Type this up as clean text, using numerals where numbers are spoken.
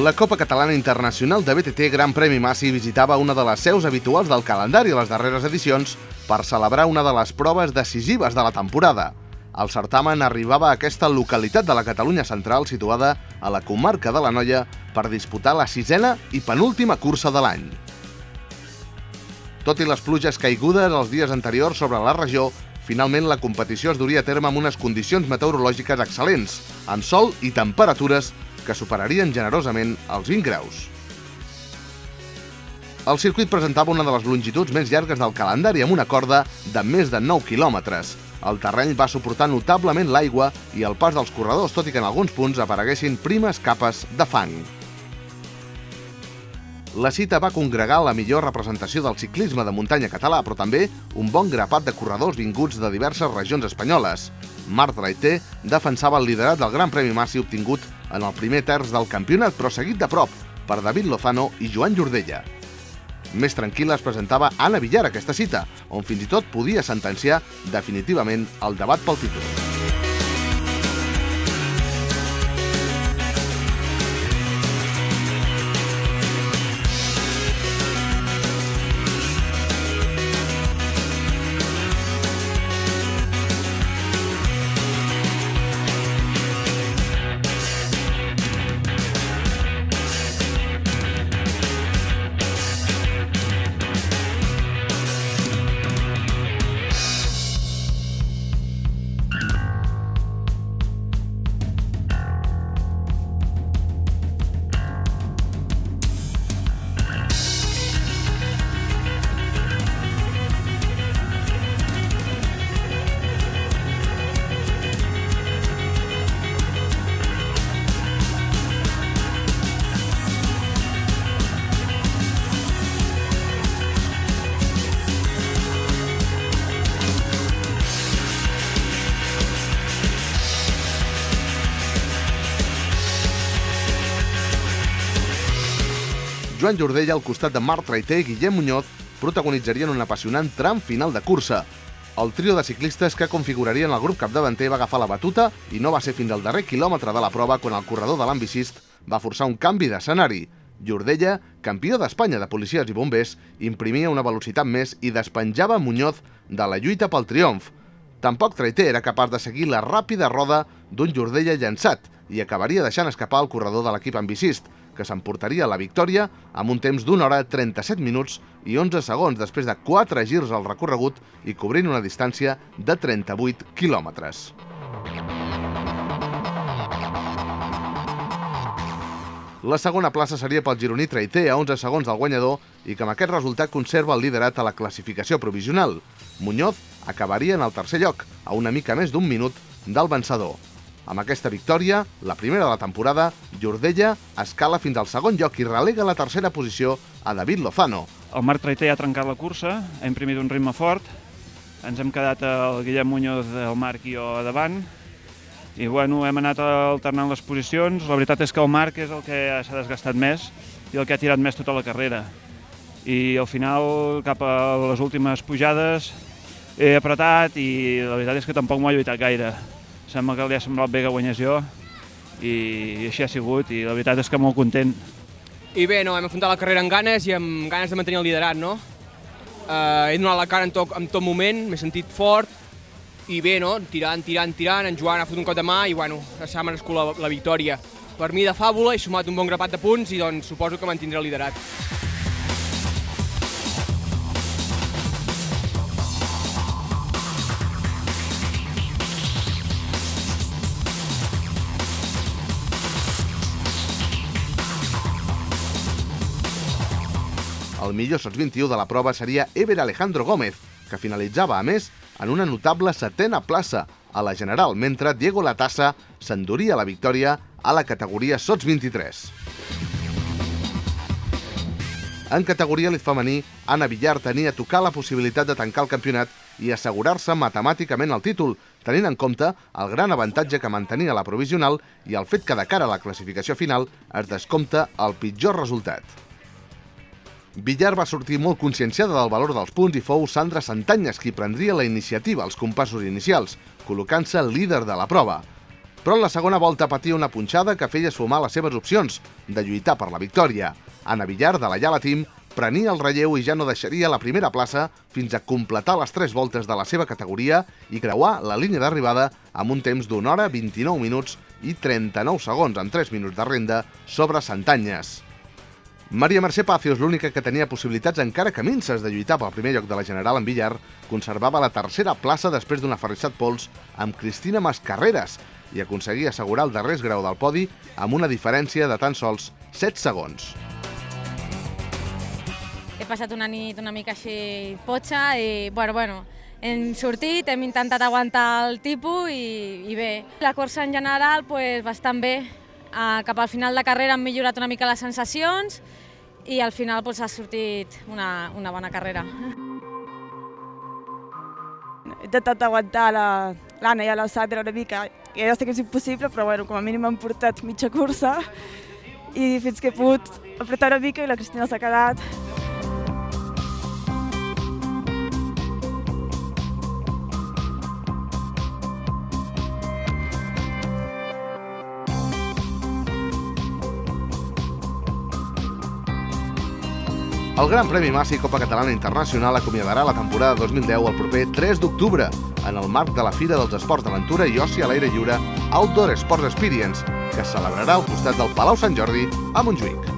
La Copa Catalana Internacional de BTT Gran Premi Massi visitava una de les seus habituals del calendari a les darreres edicions per celebrar una de les proves decisives de la temporada. El certamen arribava a aquesta localitat de la Catalunya central situada a la comarca de l'Anoia per disputar la 6ª i penúltima cursa de l'any. Tot i les pluges caigudes els dies anteriors sobre la regió, finalment la competició es duria a terme amb unes condicions meteorològiques excel·lents, amb sol i temperatures que superarien generosament els 20 graus. El circuit presentava una de les longituds més llargues del calendari amb una corda de més de 9 quilòmetres. El terreny va suportar notablement l'aigua i el pas dels corredors, tot i que en alguns punts apareguessin primes capes de fang. La cita va congregar la millor representació del ciclisme de muntanya català, però també un bon grapat de corredors vinguts de diverses regions espanyoles. Marc Traité defensava el liderat del Gran Premi Massi obtingut en el primer terç del campionat, però seguit de prop per David Lozano i Joan Jordella. Més tranquil·la es presentava Anna Villar aquesta cita, on fins i tot podia sentenciar definitivament el debat pel títol. Joan Jordella, al costat de Marc Traité i Guillem Muñoz, protagonitzarien un apassionant tram final de cursa. El trio de ciclistes que configurarien el grup capdavanter va agafar la batuta i no va ser fins al darrer quilòmetre de la prova quan el corredor de l'ambicist va forçar un canvi d'escenari. Jordella, campió d'Espanya de policies i bombers, imprimia una velocitat més i despenjava Muñoz de la lluita pel triomf. Tampoc Traité era capaç de seguir la ràpida roda d'un Jordella llançat i acabaria deixant escapar el corredor de l'equip ambicist, que s'emportaria la victòria amb un temps d'1 hora 37 minuts i 11 segons després de 4 girs al recorregut i cobrint una distància de 38 quilòmetres. La segona plaça seria pel gironí Traité a 11 segons del guanyador i que amb aquest resultat conserva el liderat a la classificació provisional. Muñoz acabaria en el tercer lloc, a una mica més d'1 minut del vencedor. Amb aquesta victòria, la primera de la temporada, Jordella escala fins al segon lloc i relega la tercera posició a David Lozano. El Marc Traité ha trencat la cursa, ha imprimit un ritme fort, ens hem quedat el Guillem Muñoz, el Marc i jo davant, i bueno, hem anat alternant les posicions. La veritat és que el Marc és el que s'ha desgastat més i el que ha tirat més tota la carrera. I al final, cap a les últimes pujades, he apretat i la veritat és que tampoc m'ho ha lluitat gaire. Sembla que li ha semblat bé que guanyés jo i així ha sigut i la veritat és que molt content. I bé, hem afrontat la carrera amb ganes i amb ganes de mantenir el liderat, no? He donat la cara en tot moment, m'he sentit fort i bé, no? Tirant, en Joan ha fotut un cop de mà i bueno, s'ha merescut la victòria. Per mi de fàbula, he sumat un bon grapat de punts i doncs suposo que mantindré el liderat. El millor sots 21 de la prova seria Ever Alejandro Gómez, que finalitzava, a més, en una notable 7ª plaça a la general, mentre Diego Latassa s'enduria la victòria a la categoria sots 23. En categoria elit femení, Anna Villar tenia a tocar la possibilitat de tancar el campionat i assegurar-se matemàticament el títol, tenint en compte el gran avantatge que mantenia la provisional i el fet que de cara a la classificació final es descompta el pitjor resultat. Villar va sortir molt conscienciada del valor dels punts i fou Sandra Santanyes qui prendria la iniciativa als compassos inicials, col·locant-se líder de la prova. però en la segona volta patia una punxada que feia esfumar les seves opcions de lluitar per la victòria. Anna Villar, de la Yala Team, prenia el relleu i ja no deixaria la primera plaça fins a completar les 3 voltes de la seva categoria i creuar la línia d'arribada amb un temps d'1 hora, 29 minuts i 39 segons, amb 3 minuts de renda sobre Santanyes. Maria Mercè Pazos, l'única que tenia possibilitats encara que minces de lluitar pel primer lloc de la general en billar, conservava la tercera plaça després d'un aferrissat pols amb Cristina Mascarreras i aconseguia assegurar el darrer esgrau del podi amb una diferència de tan sols 7 segons. He passat una nit una mica així potxa i, hem sortit, hem intentat aguantar el tipus i bé. La cursa en general, bastant bé. Cap al final de carrera han millorat una mica les sensacions i al final ha sortit una bona carrera. He intentat aguantar l'Anna i l'Alessandra una mica, que ja sé que és impossible, però com a mínim m'han portat mitja cursa i fins que he pogut apretar una mica i la Cristina s'ha quedat. El Gran Premi Massa i Copa Catalana Internacional acomiadarà la temporada 2010 el proper 3 d'octubre, en el marc de la Fira dels Esports d'Aventura i Oci a l'aire lliure Outdoor Sports Experience, que es celebrarà al costat del Palau Sant Jordi a Montjuïc.